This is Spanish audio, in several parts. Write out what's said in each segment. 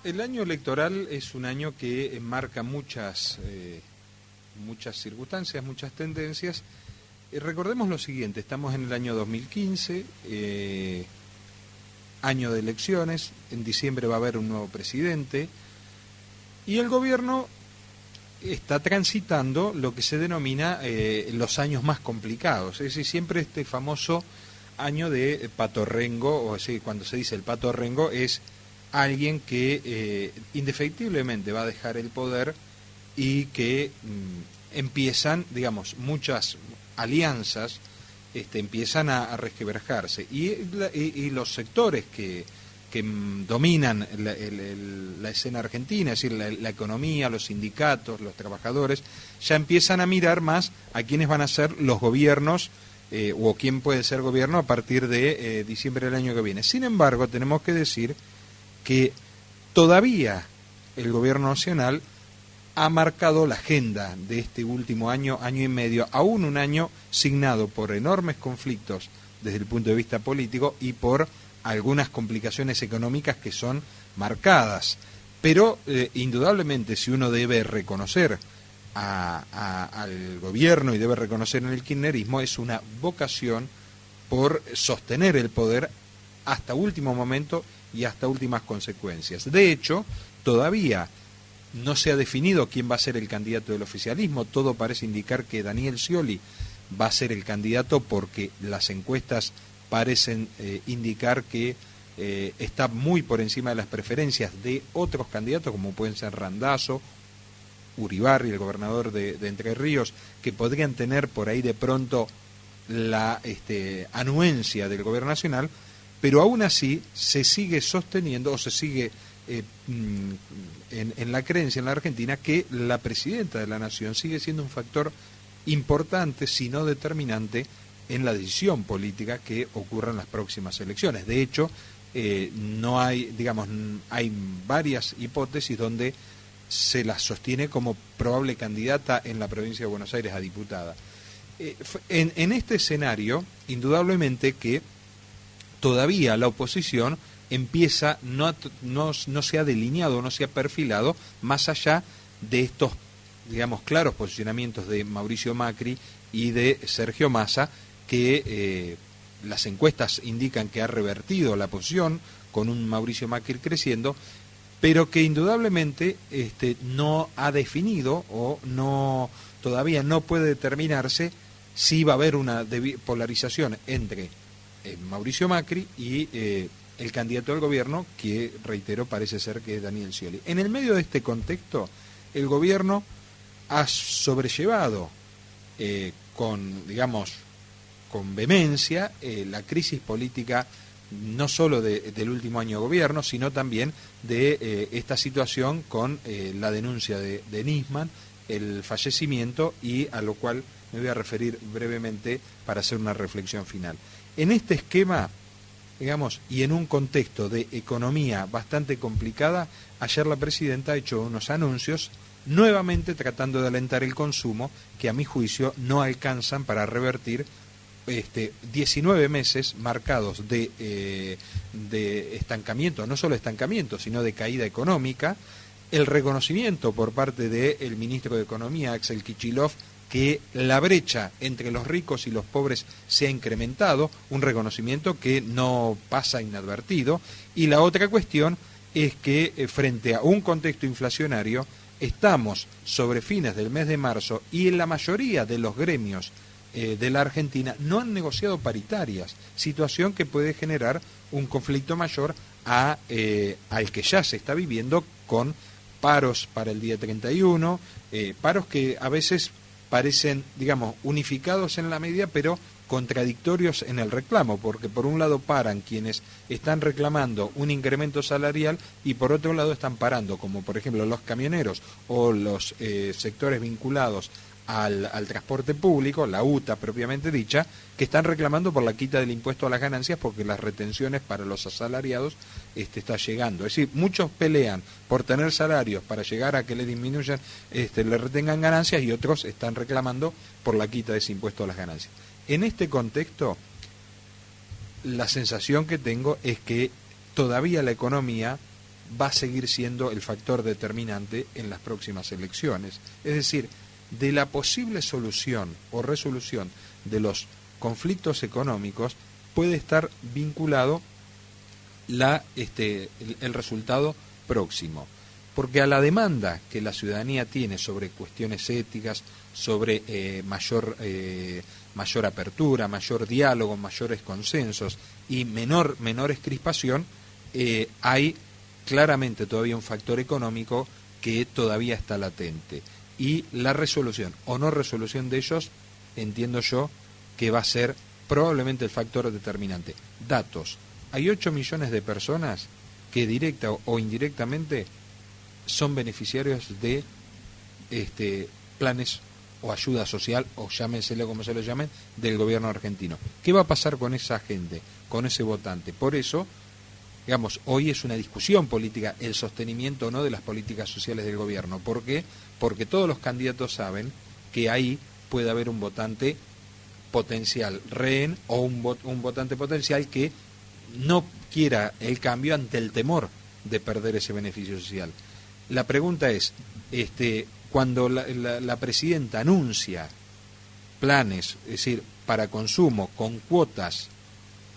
El año electoral es un año que marca muchas circunstancias, muchas tendencias. Recordemos lo siguiente, estamos en el año 2015, año de elecciones, en diciembre va a haber un nuevo presidente y el gobierno está transitando lo que se denomina los años más complicados, es decir, siempre este famoso año de patorrengo, o así, cuando se dice el patorrengo es alguien que indefectiblemente va a dejar el poder y que empiezan, digamos, muchas alianzas empiezan a resquebrajarse y los sectores que dominan la escena argentina, es decir, la economía, los sindicatos, los trabajadores, ya empiezan a mirar más a quiénes van a ser los gobiernos o quién puede ser gobierno a partir de diciembre del año que viene. Sin embargo, tenemos que decir que todavía el gobierno nacional ha marcado la agenda de este último año, año y medio, aún un año signado por enormes conflictos desde el punto de vista político y por algunas complicaciones económicas que son marcadas. Pero indudablemente si uno debe reconocer al gobierno y debe reconocer en el kirchnerismo es una vocación por sostener el poder hasta último momento y hasta últimas consecuencias. De hecho, todavía no se ha definido quién va a ser el candidato del oficialismo. Todo parece indicar que Daniel Scioli va a ser el candidato porque las encuestas parecen indicar que está muy por encima de las preferencias de otros candidatos, como pueden ser Randazzo, Uribarri, el gobernador de Entre Ríos, que podrían tener por ahí de pronto la anuencia del gobierno nacional, pero aún así se sigue sosteniendo o se sigue en la creencia en la Argentina que la presidenta de la Nación sigue siendo un factor importante, si no determinante, en la decisión política que ocurra en las próximas elecciones. De hecho, no hay, digamos, hay varias hipótesis donde se la sostiene como probable candidata en la provincia de Buenos Aires a diputada. En este escenario, indudablemente que todavía la oposición empieza, no se ha delineado, no se ha perfilado más allá de estos, digamos, claros posicionamientos de Mauricio Macri y de Sergio Massa, que las encuestas indican que ha revertido la posición con un Mauricio Macri creciendo, pero que indudablemente no ha definido o todavía no puede determinarse si va a haber una polarización entre Mauricio Macri y el candidato del gobierno, que, reitero, parece ser que es Daniel Scioli. En el medio de este contexto, el gobierno ha sobrellevado con vehemencia la crisis política, no solo del último año de gobierno, sino también de esta situación con la denuncia de Nisman, el fallecimiento, y a lo cual me voy a referir brevemente para hacer una reflexión final. En este esquema, digamos, y en un contexto de economía bastante complicada, ayer la presidenta ha hecho unos anuncios nuevamente tratando de alentar el consumo que a mi juicio no alcanzan para revertir 19 meses marcados de estancamiento, no solo estancamiento, sino de caída económica, el reconocimiento por parte del ministro de Economía, Axel Kicillof, que la brecha entre los ricos y los pobres se ha incrementado, un reconocimiento que no pasa inadvertido, y la otra cuestión es que frente a un contexto inflacionario estamos sobre fines del mes de marzo y en la mayoría de los gremios de la Argentina no han negociado paritarias, situación que puede generar un conflicto mayor al que ya se está viviendo con paros para el día 31, paros que a veces parecen, digamos, unificados en la medida, pero contradictorios en el reclamo, porque por un lado paran quienes están reclamando un incremento salarial y por otro lado están parando, como por ejemplo los camioneros o los sectores vinculados al transporte público, la UTA propiamente dicha, que están reclamando por la quita del impuesto a las ganancias porque las retenciones para los asalariados está llegando. Es decir, muchos pelean por tener salarios para llegar a que le disminuyan, le retengan ganancias, y otros están reclamando por la quita de ese impuesto a las ganancias. En este contexto, la sensación que tengo es que todavía la economía va a seguir siendo el factor determinante en las próximas elecciones. Es decir, de la posible solución o resolución de los conflictos económicos puede estar vinculado el resultado próximo. Porque a la demanda que la ciudadanía tiene sobre cuestiones éticas, sobre mayor apertura, mayor diálogo, mayores consensos y menores crispación, hay claramente todavía un factor económico que todavía está latente. Y la resolución o no resolución de ellos, entiendo yo, que va a ser probablemente el factor determinante. Datos. Hay 8 millones de personas que directa o indirectamente son beneficiarios de planes o ayuda social, o llámenselo como se lo llamen, del gobierno argentino. ¿Qué va a pasar con esa gente, con ese votante? Por eso, digamos, hoy es una discusión política el sostenimiento o no de las políticas sociales del gobierno. ¿Por qué? Porque todos los candidatos saben que ahí puede haber un votante potencial rehén o un votante potencial que no quiera el cambio ante el temor de perder ese beneficio social. La pregunta es, cuando la presidenta anuncia planes, es decir, para consumo con cuotas,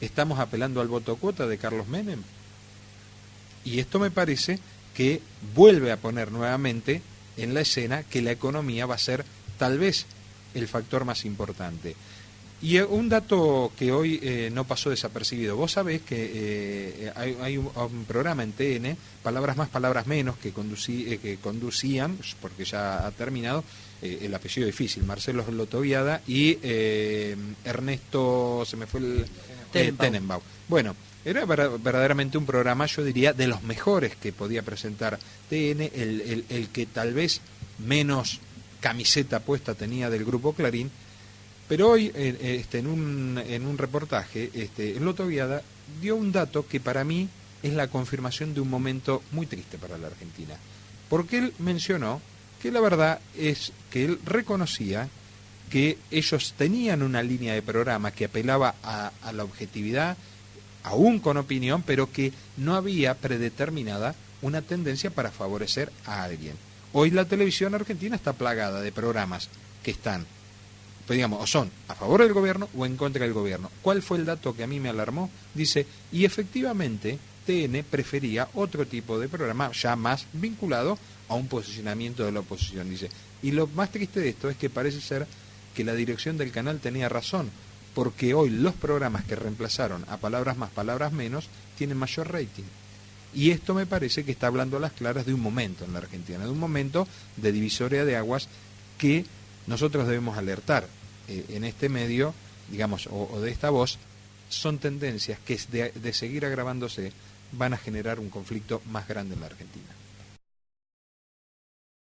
¿estamos apelando al voto cuota de Carlos Menem? Y esto me parece que vuelve a poner nuevamente en la escena que la economía va a ser tal vez el factor más importante. Y un dato que hoy no pasó desapercibido. Vos sabés que hay un programa en TN, Palabras Más, Palabras Menos, que conducían, porque ya ha terminado, el apellido difícil, Marcelo Lotoviada y Ernesto, se me fue el Tenenbaum. Bueno, era verdaderamente un programa, yo diría, de los mejores que podía presentar TN, el que tal vez menos camiseta puesta tenía del Grupo Clarín. Pero hoy, en un reportaje, Lotoviada dio un dato que para mí es la confirmación de un momento muy triste para la Argentina. Porque él mencionó que la verdad es que él reconocía que ellos tenían una línea de programa que apelaba a la objetividad, aún con opinión, pero que no había predeterminada una tendencia para favorecer a alguien. Hoy la televisión argentina está plagada de programas que están, pues digamos, o son a favor del gobierno o en contra del gobierno. ¿Cuál fue el dato que a mí me alarmó? Dice, y efectivamente TN prefería otro tipo de programa ya más vinculado a un posicionamiento de la oposición. Dice, y lo más triste de esto es que parece ser que la dirección del canal tenía razón, porque hoy los programas que reemplazaron a Palabras Más, Palabras Menos tienen mayor rating. Y esto me parece que está hablando a las claras de un momento en la Argentina, de un momento de divisoria de aguas que nosotros debemos alertar en este medio, digamos, o de esta voz. Son tendencias que de seguir agravándose van a generar un conflicto más grande en la Argentina.